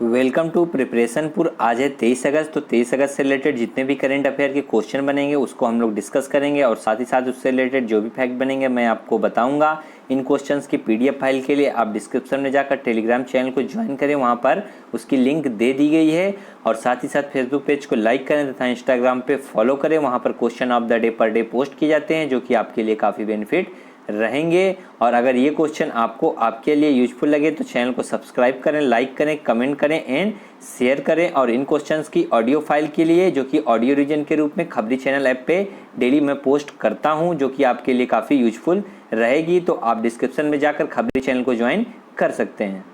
Welcome to प्रिपरेशनपुर। आज है 23 अगस्त। तो 23 अगस्त से रिलेटेड जितने भी करंट अफेयर के क्वेश्चन बनेंगे उसको हम लोग डिस्कस करेंगे और साथ ही साथ उससे रिलेटेड जो भी फैक्ट बनेंगे मैं आपको बताऊंगा। इन क्वेश्चंस की पीडीएफ फाइल के लिए आप डिस्क्रिप्शन में जाकर टेलीग्राम चैनल को ज्वाइन करें, वहां पर उसकी लिंक दे दी गई है। और साथ ही साथ फेसबुक पेज को लाइक करें तथा इंस्टाग्राम पे फॉलो करें, वहाँ पर question of the day per day post किए जाते हैं जो कि आपके लिए काफ़ी बेनिफिट रहेंगे। और अगर ये क्वेश्चन आपको आपके लिए यूजफुल लगे तो चैनल को सब्सक्राइब करें, लाइक करें, कमेंट करें एंड शेयर करें। और इन क्वेश्चंस की ऑडियो फाइल के लिए जो कि ऑडियो रीजन के रूप में खबरी चैनल ऐप पे डेली मैं पोस्ट करता हूं जो कि आपके लिए काफ़ी यूजफुल रहेगी, तो आप डिस्क्रिप्शन में जाकर खबरी चैनल को ज्वाइन कर सकते हैं।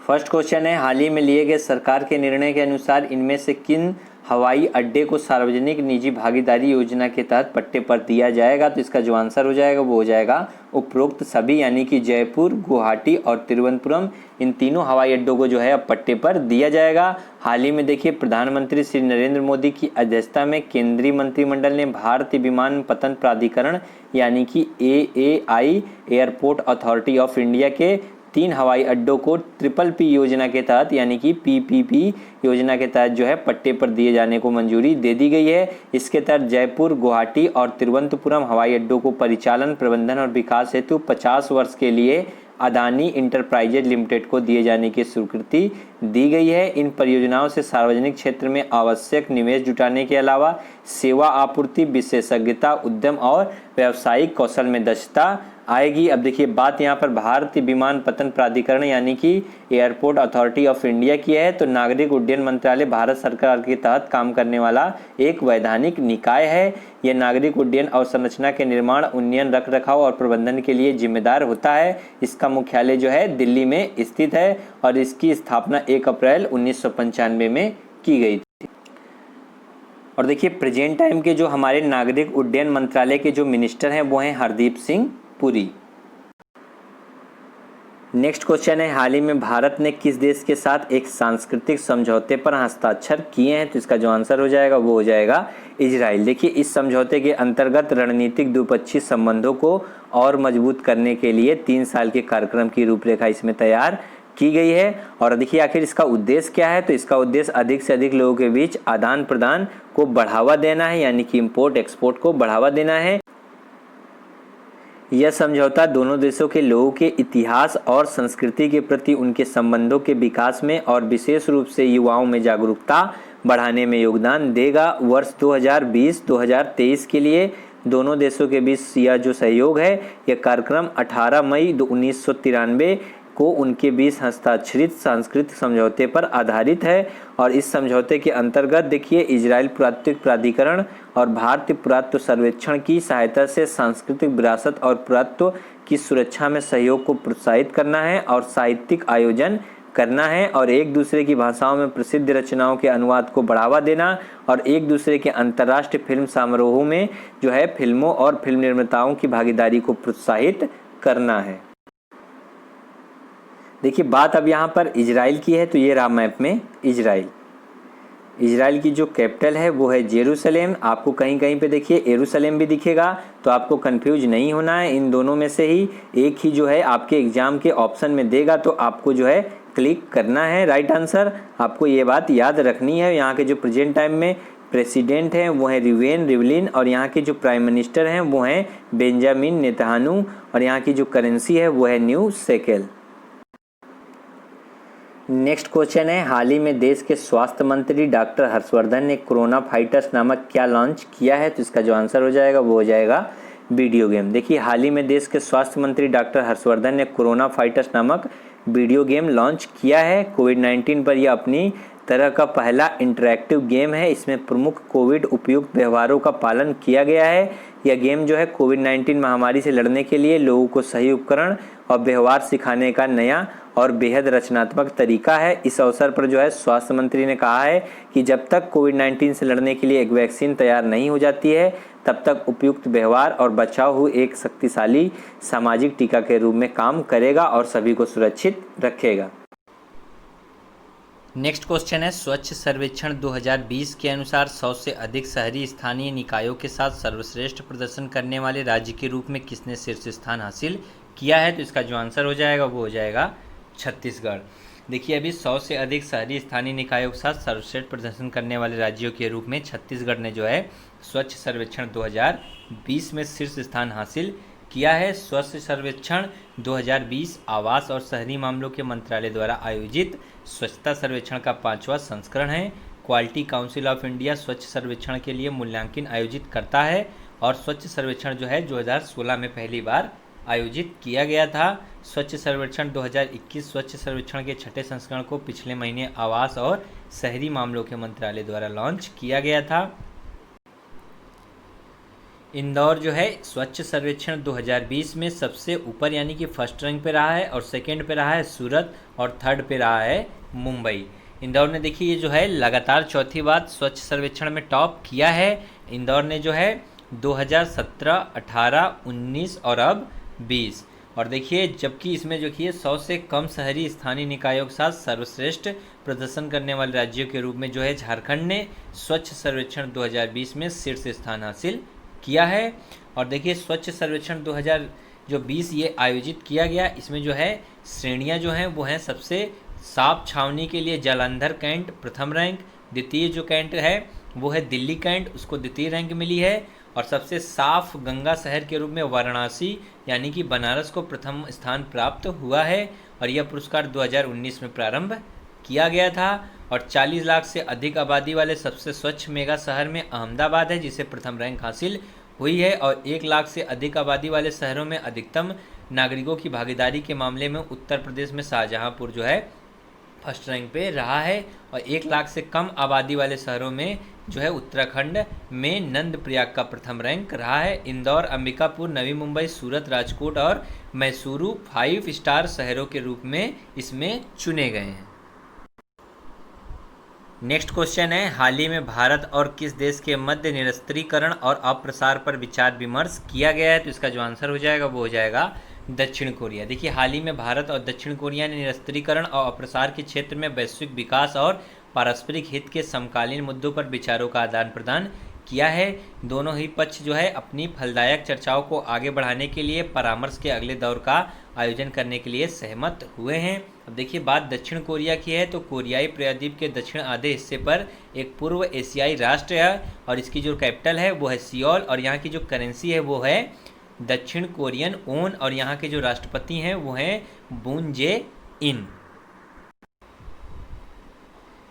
फर्स्ट क्वेश्चन है, हाल ही में लिए गए सरकार के निर्णय के अनुसार इनमें से किन हवाई अड्डे को सार्वजनिक निजी भागीदारी योजना के तहत पट्टे पर दिया जाएगा? तो इसका जो आंसर हो जाएगा वो हो जाएगा उपरोक्त सभी, यानी कि जयपुर, गुवाहाटी और तिरुवनंतपुरम, इन तीनों हवाई अड्डों को जो है अब पट्टे पर दिया जाएगा। हाल ही में देखिए प्रधानमंत्री श्री नरेंद्र मोदी की अध्यक्षता में केंद्रीय मंत्रिमंडल ने भारतीय विमानपत्तन प्राधिकरण यानी कि AAI airport authority of India के 3 हवाई अड्डों को PPP योजना के तहत यानी कि PPP योजना के तहत जो है पट्टे पर दिए जाने को मंजूरी दे दी गई है। इसके तहत जयपुर, गुवाहाटी और तिरुवनंतपुरम हवाई अड्डों को परिचालन, प्रबंधन और विकास हेतु 50 वर्ष के लिए अदानी इंटरप्राइजेज लिमिटेड को दिए जाने की स्वीकृति दी गई है। इन परियोजनाओं से सार्वजनिक क्षेत्र में आवश्यक निवेश जुटाने के अलावा सेवा आपूर्ति, विशेषज्ञता, उद्यम और व्यावसायिक कौशल में दक्षता आएगी। अब देखिए बात यहाँ पर भारतीय विमानपत्तन प्राधिकरण यानी कि एयरपोर्ट अथॉरिटी ऑफ इंडिया की है। तो नागरिक उड्डयन मंत्रालय भारत सरकार के तहत काम करने वाला एक वैधानिक निकाय है। यह नागरिक उड्डयन अवसंरचना के निर्माण, उन्नयन, रख रखाव और प्रबंधन के लिए जिम्मेदार होता है। इसका मुख्यालय जो है दिल्ली में स्थित है और इसकी स्थापना 1 अप्रैल 1995 में की गई थी। और देखिए प्रेजेंट टाइम के जो हमारे नागरिक उड्डयन मंत्रालय के जो मिनिस्टर हैं वो हैं हरदीप सिंह पुरी। नेक्स्ट क्वेश्चन है, हाल ही में भारत ने किस देश के साथ एक सांस्कृतिक समझौते पर हस्ताक्षर किए हैं? तो इसका जो आंसर हो जाएगा वो हो जाएगा इजराइल। देखिए इस समझौते के अंतर्गत रणनीतिक द्विपक्षीय संबंधों को और मजबूत करने के लिए 3 साल के कार्यक्रम की रूपरेखा इसमें तैयार की गई है। और देखिए आखिर इसका उद्देश्य क्या है? तो इसका उद्देश्य अधिक से अधिक लोगों के बीच आदान प्रदान को बढ़ावा देना है, यानी कि इम्पोर्ट एक्सपोर्ट को बढ़ावा देना है। यह समझौता दोनों देशों के लोगों के इतिहास और संस्कृति के प्रति उनके संबंधों के विकास में और विशेष रूप से युवाओं में जागरूकता बढ़ाने में योगदान देगा। वर्ष 2020-2023 के लिए दोनों देशों के बीच यह जो सहयोग है, यह कार्यक्रम 18 मई 1993 को उनके बीच हस्ताक्षरित सांस्कृतिक समझौते पर आधारित है। और इस समझौते के अंतर्गत देखिए इजराइल पुरातत्व प्राधिकरण और भारतीय पुरातत्व सर्वेक्षण की सहायता से सांस्कृतिक विरासत और पुरातत्व की सुरक्षा में सहयोग को प्रोत्साहित करना है और साहित्यिक आयोजन करना है और एक दूसरे की भाषाओं में प्रसिद्ध रचनाओं के अनुवाद को बढ़ावा देना और एक दूसरे के अंतर्राष्ट्रीय फिल्म समारोहों में जो है फिल्मों और फिल्म निर्माताओं की भागीदारी को प्रोत्साहित करना है। देखिए बात अब यहाँ पर इजराइल की है, तो ये रहा मैप में इजराइल की जो कैपिटल है वो है जेरूसलेम। आपको कहीं कहीं पे देखिए यरूशलेम भी दिखेगा, तो आपको कंफ्यूज नहीं होना है। इन दोनों में से ही एक ही जो है आपके एग्जाम के ऑप्शन में देगा, तो आपको जो है क्लिक करना है राइट आंसर। आपको ये बात याद रखनी है। यहाँ के जो प्रेजेंट टाइम में प्रेसिडेंट हैं वो हैं रिवेन रिवलिन और यहाँ के जो प्राइम मिनिस्टर हैं वो हैं बेंजामिन नेतन्याहू और यहाँ की जो करेंसी है वो है न्यू शेकेल। नेक्स्ट क्वेश्चन है, हाल ही में देश के स्वास्थ्य मंत्री डॉक्टर हर्षवर्धन ने कोरोना फाइटर्स नामक क्या लॉन्च किया है? तो इसका जो आंसर हो जाएगा वो हो जाएगा वीडियो गेम। देखिए हाल ही में देश के स्वास्थ्य मंत्री डॉक्टर हर्षवर्धन ने कोरोना फाइटर्स नामक वीडियो गेम लॉन्च किया है। कोविड-19 पर यह अपनी तरह का पहला इंटरैक्टिव गेम है। इसमें प्रमुख कोविड उपयुक्त व्यवहारों का पालन किया गया है। यह गेम जो है कोविड-19 महामारी से लड़ने के लिए लोगों को सही उपकरण और व्यवहार सिखाने का नया और बेहद रचनात्मक तरीका है। इस अवसर पर जो है स्वास्थ्य मंत्री ने कहा है कि जब तक कोविड-19 से लड़ने के लिए एक वैक्सीन तैयार नहीं हो जाती है तब तक उपयुक्त व्यवहार और बचाव हुए एक शक्तिशाली सामाजिक टीका के रूप में काम करेगा और सभी को सुरक्षित रखेगा। नेक्स्ट क्वेश्चन है, स्वच्छ सर्वेक्षण 2020 के अनुसार 100 से अधिक शहरी स्थानीय निकायों के साथ सर्वश्रेष्ठ प्रदर्शन करने वाले राज्य के रूप में किसने शीर्ष स्थान हासिल किया है? तो इसका जो आंसर हो जाएगा वो हो जाएगा छत्तीसगढ़। देखिए अभी 100 से अधिक शहरी स्थानीय निकायों के साथ सर्वश्रेष्ठ प्रदर्शन करने वाले राज्यों के रूप में छत्तीसगढ़ ने जो है स्वच्छ सर्वेक्षण 2020 में शीर्ष स्थान हासिल किया है। स्वच्छ सर्वेक्षण 2020 आवास और शहरी मामलों के मंत्रालय द्वारा आयोजित स्वच्छता सर्वेक्षण का 5वां संस्करण है। क्वालिटी काउंसिल ऑफ इंडिया स्वच्छ सर्वेक्षण के लिए मूल्यांकन आयोजित करता है और स्वच्छ सर्वेक्षण जो है 2016 में पहली बार आयोजित किया गया था। स्वच्छ सर्वेक्षण 2021 स्वच्छ सर्वेक्षण के 6ठे संस्करण को पिछले महीने आवास और शहरी मामलों के मंत्रालय द्वारा लॉन्च किया गया था। इंदौर जो है स्वच्छ सर्वेक्षण 2020 में सबसे ऊपर यानी कि फर्स्ट रैंक पे रहा है और सेकंड पे रहा है सूरत और थर्ड पे रहा है मुंबई। इंदौर ने देखिए ये जो है लगातार चौथी बार स्वच्छ सर्वेक्षण में टॉप किया है। इंदौर ने जो है 2017, 18, 19 और अब 20 और देखिए जबकि इसमें जो कि 100 से कम शहरी स्थानीय निकायों के साथ सर्वश्रेष्ठ प्रदर्शन करने वाले राज्यों के रूप में जो है झारखंड ने स्वच्छ सर्वेक्षण 2020 में शीर्ष स्थान हासिल किया है। और देखिए स्वच्छ सर्वेक्षण 2020 ये आयोजित किया गया, इसमें जो है श्रेणियां जो हैं वो हैं सबसे साफ छावनी के लिए जालंधर कैंट प्रथम रैंक, द्वितीय जो कैंट है वो है दिल्ली कैंट, उसको द्वितीय रैंक मिली है और सबसे साफ गंगा शहर के रूप में वाराणसी यानी कि बनारस को प्रथम स्थान प्राप्त हुआ है और यह पुरस्कार 2019 में प्रारंभ किया गया था। और 40 लाख से अधिक आबादी वाले सबसे स्वच्छ मेगा शहर में अहमदाबाद है जिसे प्रथम रैंक हासिल हुई है और 1 लाख से अधिक आबादी वाले शहरों में अधिकतम नागरिकों की भागीदारी के मामले में उत्तर प्रदेश में शाहजहांपुर जो है फर्स्ट रैंक पे रहा है और 1 लाख से कम आबादी वाले शहरों में जो है उत्तराखंड में नंदप्रयाग का प्रथम रैंक रहा है। इंदौर, अंबिकापुर, नवी मुंबई, सूरत, राजकोट और मैसूरू 5 स्टार शहरों के रूप में इसमें चुने गए हैं। नेक्स्ट क्वेश्चन है, हाल ही में भारत और किस देश के मध्य निरस्त्रीकरण और अप्रसार पर विचार विमर्श किया गया है? तो इसका जो आंसर हो जाएगा वो हो जाएगा दक्षिण कोरिया। देखिए हाल ही में भारत और दक्षिण कोरिया ने निरस्त्रीकरण और अप्रसार के क्षेत्र में वैश्विक विकास और पारस्परिक हित के समकालीन मुद्दों पर विचारों का आदान प्रदान किया है। दोनों ही पक्ष जो है अपनी फलदायक चर्चाओं को आगे बढ़ाने के लिए परामर्श के अगले दौर का आयोजन करने के लिए सहमत हुए हैं। अब देखिए बात दक्षिण कोरिया की है तो कोरियाई प्रायद्वीप के दक्षिण आधे हिस्से पर एक पूर्व एशियाई राष्ट्र है और इसकी जो कैपिटल है वो है सियोल और यहाँ की जो करेंसी है वो है दक्षिण कोरियन ओन और यहाँ के जो राष्ट्रपति हैं वो हैं मून जे इन।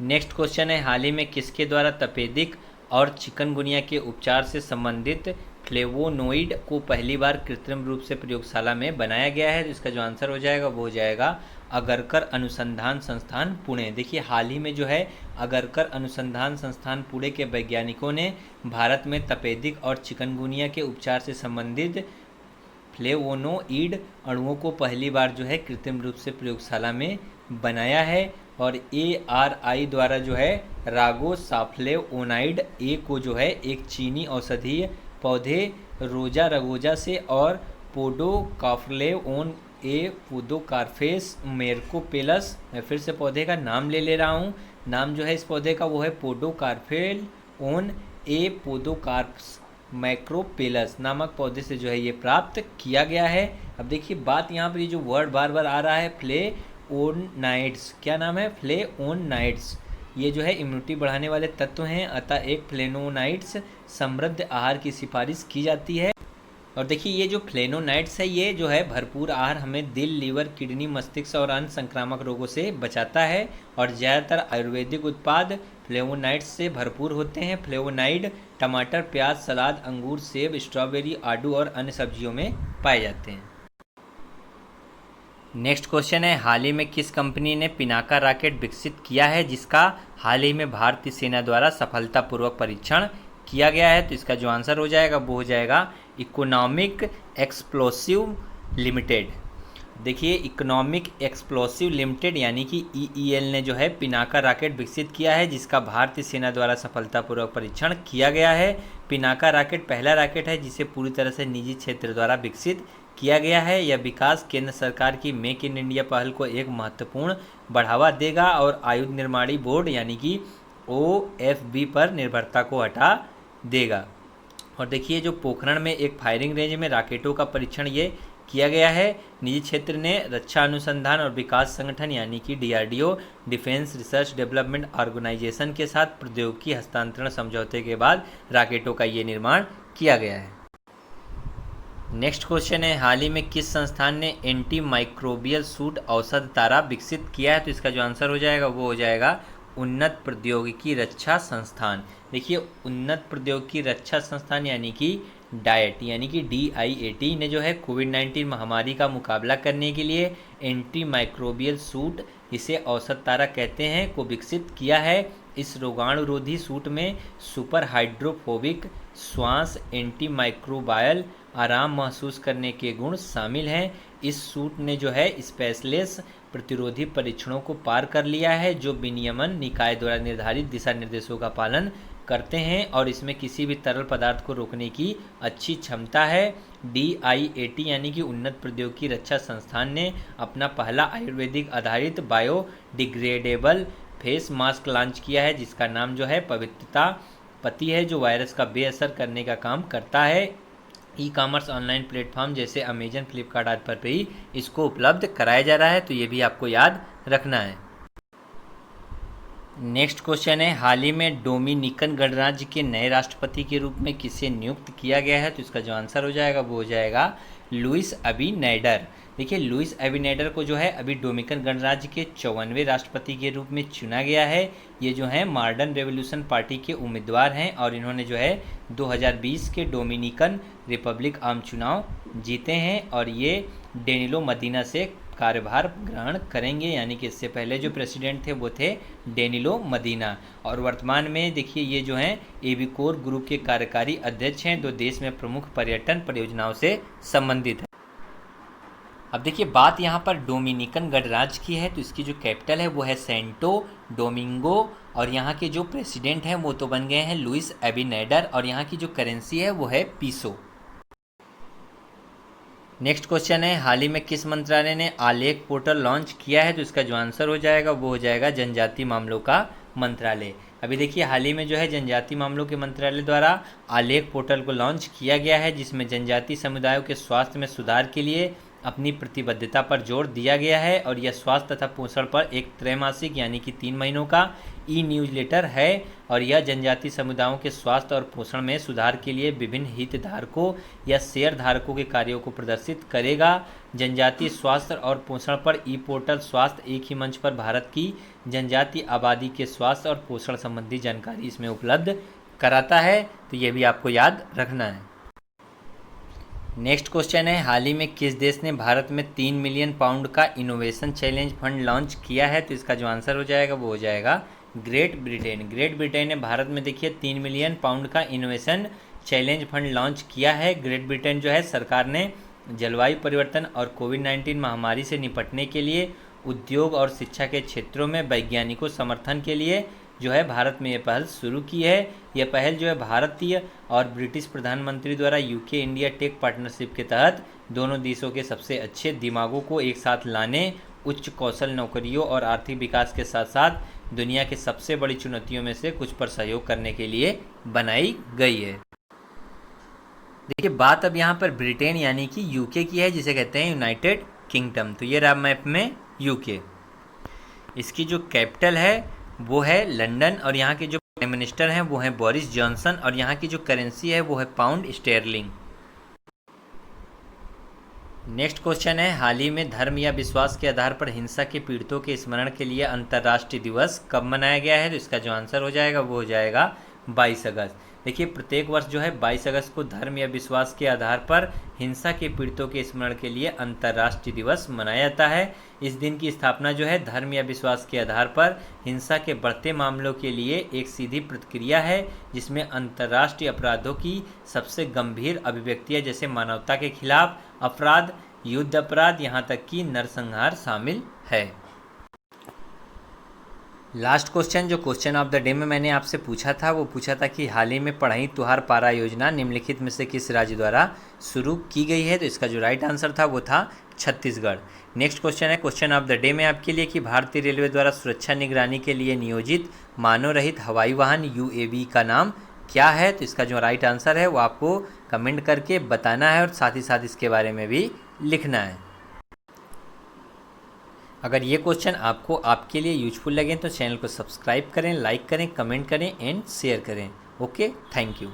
नेक्स्ट क्वेश्चन है, हाल ही में किसके द्वारा तपेदिक और चिकनगुनिया के उपचार से संबंधित फ्लेवोनोइड को पहली बार कृत्रिम रूप से प्रयोगशाला में बनाया गया है? तो इसका जो आंसर हो जाएगा वो हो जाएगा अगरकर अनुसंधान संस्थान पुणे। देखिए हाल ही में जो है अगरकर अनुसंधान संस्थान पुणे के वैज्ञानिकों ने भारत में तपेदिक और चिकनगुनिया के उपचार से संबंधित फ्लेवोनोइड अणुओं को पहली बार जो है कृत्रिम रूप से प्रयोगशाला में बनाया है और ARI द्वारा जो है रागोसाफ्लेवोनाइड ए को जो है एक चीनी औषधीय पौधे रोजा रगोजा से और पोडोकार्फलेओन ए पोडोकार्फेस मेरकोपेलस, मैं फिर से पौधे का नाम ले रहा हूँ, नाम जो है इस पौधे का वो है पोडोकार्फेओन ए पोडोकार्प्स मैक्रोपेलस नामक पौधे से जो है ये प्राप्त किया गया है। अब देखिए बात यहाँ पर ये जो वर्ड बार बार आ रहा है फ्लेओनाइड्स, क्या नाम है? फ्लेओनाइड्स। ये जो है इम्यूनिटी बढ़ाने वाले तत्व हैं अतः एक फ्लेवोनाइड्स समृद्ध आहार की सिफारिश की जाती है। और देखिए ये जो फ्लेवोनाइड्स है ये जो है भरपूर आहार हमें दिल, लीवर, किडनी, मस्तिष्क और अन्य संक्रामक रोगों से बचाता है और ज़्यादातर आयुर्वेदिक उत्पाद फ्लेवोनाइड्स से भरपूर होते हैं। फ्लेवोनाइड टमाटर, प्याज, सलाद, अंगूर, सेब, स्ट्रॉबेरी, आड़ू और अन्य सब्जियों में पाए जाते हैं। नेक्स्ट क्वेश्चन है, हाल ही में किस कंपनी ने पिनाका रॉकेट विकसित किया है जिसका हाल ही में भारतीय सेना द्वारा सफलतापूर्वक परीक्षण किया गया है? तो इसका जो आंसर हो जाएगा वो हो जाएगा इकोनॉमिक एक्सप्लोसिव लिमिटेड। देखिए इकोनॉमिक एक्सप्लोसिव लिमिटेड यानी कि EEL ने जो है पिनाका रॉकेट विकसित किया है जिसका भारतीय सेना द्वारा सफलतापूर्वक परीक्षण किया गया है। पिनाका रॉकेट पहला रॉकेट है जिसे पूरी तरह से निजी क्षेत्र द्वारा विकसित किया गया है। यह विकास केंद्र सरकार की मेक इन इंडिया पहल को एक महत्वपूर्ण बढ़ावा देगा और आयुध निर्माणी बोर्ड यानी कि OFB पर निर्भरता को हटा देगा। और देखिए जो पोखरण में एक फायरिंग रेंज में रॉकेटों का परीक्षण ये किया गया है। निजी क्षेत्र ने रक्षा अनुसंधान और विकास संगठन यानी कि DRDO, defence research development organisation के साथ प्रौद्योगिकी हस्तांतरण समझौते के बाद रॉकेटों का ये निर्माण किया गया है। नेक्स्ट क्वेश्चन है, हाल ही में किस संस्थान ने एंटी माइक्रोबियल सूट औषध तारा विकसित किया है? तो इसका जो आंसर हो जाएगा वो हो जाएगा उन्नत प्रौद्योगिकी रक्षा संस्थान। देखिए, उन्नत प्रौद्योगिकी रक्षा संस्थान यानी कि डाइट यानी कि DIAT ने जो है कोविड-19 महामारी का मुकाबला करने के लिए एंटी माइक्रोबियल सूट, इसे औषध तारा कहते हैं, को विकसित किया है। इस रोगाणुरोधी सूट में सुपर हाइड्रोफोबिक, श्वास, एंटी माइक्रोबायल, आराम महसूस करने के गुण शामिल हैं। इस सूट ने जो है स्पेशलेस प्रतिरोधी परीक्षणों को पार कर लिया है, जो विनियमन निकाय द्वारा निर्धारित दिशा निर्देशों का पालन करते हैं और इसमें किसी भी तरल पदार्थ को रोकने की अच्छी क्षमता है। DIAT यानी कि उन्नत प्रौद्योगिकी रक्षा संस्थान ने अपना पहला आयुर्वेदिक आधारित बायोडिग्रेडेबल फेस मास्क लॉन्च किया है, जिसका नाम जो है पवित्रता पति है, जो वायरस का बेअसर करने का काम करता है। ई-कॉमर्स ऑनलाइन प्लेटफॉर्म जैसे अमेजन, फ्लिपकार्ट आदि पर भी इसको उपलब्ध कराया जा रहा है, तो ये भी आपको याद रखना है। नेक्स्ट क्वेश्चन है, हाल ही में डोमिनिकन गणराज्य के नए राष्ट्रपति के रूप में किसे नियुक्त किया गया है? तो इसका जो आंसर हो जाएगा वो हो जाएगा लुइस अबिनेडर। देखिए, लुइस अबिनेडर को जो है अभी डोमिनिकन गणराज्य के 54वें राष्ट्रपति के रूप में चुना गया है। ये जो है मॉडर्न रेवोल्यूशन पार्टी के उम्मीदवार हैं और इन्होंने जो है 2020 के डोमिनिकन रिपब्लिक आम चुनाव जीते हैं और ये डेनिलो मदीना से कार्यभार ग्रहण करेंगे, यानी कि इससे पहले जो प्रेसिडेंट थे वो थे डेनिलो मदीना। और वर्तमान में देखिए ये जो हैं एविकोर ग्रुप के कार्यकारी अध्यक्ष हैं, जो देश में प्रमुख पर्यटन परियोजनाओं से संबंधित है। अब देखिए, बात यहाँ पर डोमिनिकन गणराज्य की है, तो इसकी जो कैपिटल है वो है सेंटो डोमिंगो और यहाँ के जो प्रेसिडेंट हैं वो तो बन गए हैं लुइस अबिनेडर और यहाँ की जो करेंसी है वो है पीसो। नेक्स्ट क्वेश्चन है, हाल ही में किस मंत्रालय ने आलेख पोर्टल लॉन्च किया है? तो इसका जो आंसर हो जाएगा वो हो जाएगा जनजातीय मामलों का मंत्रालय। अभी देखिए, हाल ही में जो है जनजातीय मामलों के मंत्रालय द्वारा आलेख पोर्टल को लॉन्च किया गया है, जिसमें जनजातीय समुदायों के स्वास्थ्य में सुधार के लिए अपनी प्रतिबद्धता पर जोर दिया गया है और यह स्वास्थ्य तथा पोषण पर एक त्रैमासिक यानी कि 3 महीनों का न्यूज़लेटर है और यह जनजातीय समुदायों के स्वास्थ्य और पोषण में सुधार के लिए विभिन्न हितधारकों या शेयर धारकों के कार्यों को प्रदर्शित करेगा। जनजातीय स्वास्थ्य और पोषण पर पोर्टल स्वास्थ्य एक ही मंच पर भारत की जनजातीय आबादी के स्वास्थ्य और पोषण संबंधी जानकारी इसमें उपलब्ध कराता है, तो ये भी आपको याद रखना है। नेक्स्ट क्वेश्चन है, हाल ही में किस देश ने भारत में 3 मिलियन पाउंड का इनोवेशन चैलेंज फंड लॉन्च किया है? तो इसका जो आंसर हो जाएगा वो हो जाएगा ग्रेट ब्रिटेन। ग्रेट ब्रिटेन ने भारत में देखिए 3 मिलियन पाउंड का इनोवेशन चैलेंज फंड लॉन्च किया है। ग्रेट ब्रिटेन जो है सरकार ने जलवायु परिवर्तन और कोविड-19 महामारी से निपटने के लिए उद्योग और शिक्षा के क्षेत्रों में वैज्ञानिकों समर्थन के लिए जो है भारत में ये पहल शुरू की है। यह पहल जो है भारतीय और ब्रिटिश प्रधानमंत्री द्वारा UK इंडिया टेक पार्टनरशिप के तहत दोनों देशों के सबसे अच्छे दिमागों को एक साथ लाने, उच्च कौशल नौकरियों और आर्थिक विकास के साथ साथ दुनिया की सबसे बड़ी चुनौतियों में से कुछ पर सहयोग करने के लिए बनाई गई है। देखिए, बात अब यहाँ पर ब्रिटेन यानी कि UK की है, जिसे कहते हैं यूनाइटेड किंगडम। तो ये रहा मैप में UK। इसकी जो कैपिटल है वो है लंदन और यहाँ के जो प्राइम मिनिस्टर हैं वो हैं बोरिस जॉनसन और यहाँ की जो करेंसी है वो है पाउंड स्टेरलिंग। नेक्स्ट क्वेश्चन है, हाल ही में धर्म या विश्वास के आधार पर हिंसा के पीड़ितों के स्मरण के लिए अंतर्राष्ट्रीय दिवस कब मनाया गया है? तो इसका जो आंसर हो जाएगा वो हो जाएगा 22 अगस्त। देखिए, प्रत्येक वर्ष जो है 22 अगस्त को धर्म या विश्वास के आधार पर हिंसा के पीड़ितों के स्मरण के लिए अंतर्राष्ट्रीय दिवस मनाया जाता है। इस दिन की स्थापना जो है धर्म या विश्वास के आधार पर हिंसा के बढ़ते मामलों के लिए एक सीधी प्रतिक्रिया है, जिसमें अंतर्राष्ट्रीय अपराधों की सबसे गंभीर अभिव्यक्तियां जैसे मानवता के खिलाफ अपराध, युद्ध अपराध, यहाँ तक कि नरसंहार शामिल है। लास्ट क्वेश्चन जो क्वेश्चन ऑफ द डे में मैंने आपसे पूछा था वो पूछा था कि हाल ही में पढ़ई तुहार पारा योजना निम्नलिखित में से किस राज्य द्वारा शुरू की गई है? तो इसका जो राइट आंसर था वो था छत्तीसगढ़। नेक्स्ट क्वेश्चन है क्वेश्चन ऑफ द डे में आपके लिए कि भारतीय रेलवे द्वारा सुरक्षा निगरानी के लिए नियोजित मानव रहित हवाई वाहन UAV का नाम क्या है? तो इसका जो राइट आंसर है वो आपको कमेंट करके बताना है और साथ ही साथ इसके बारे में भी लिखना है। अगर ये क्वेश्चन आपको आपके लिए यूजफुल लगे तो चैनल को सब्सक्राइब करें, लाइक करें, कमेंट करें एंड शेयर करें। Okay, thank you.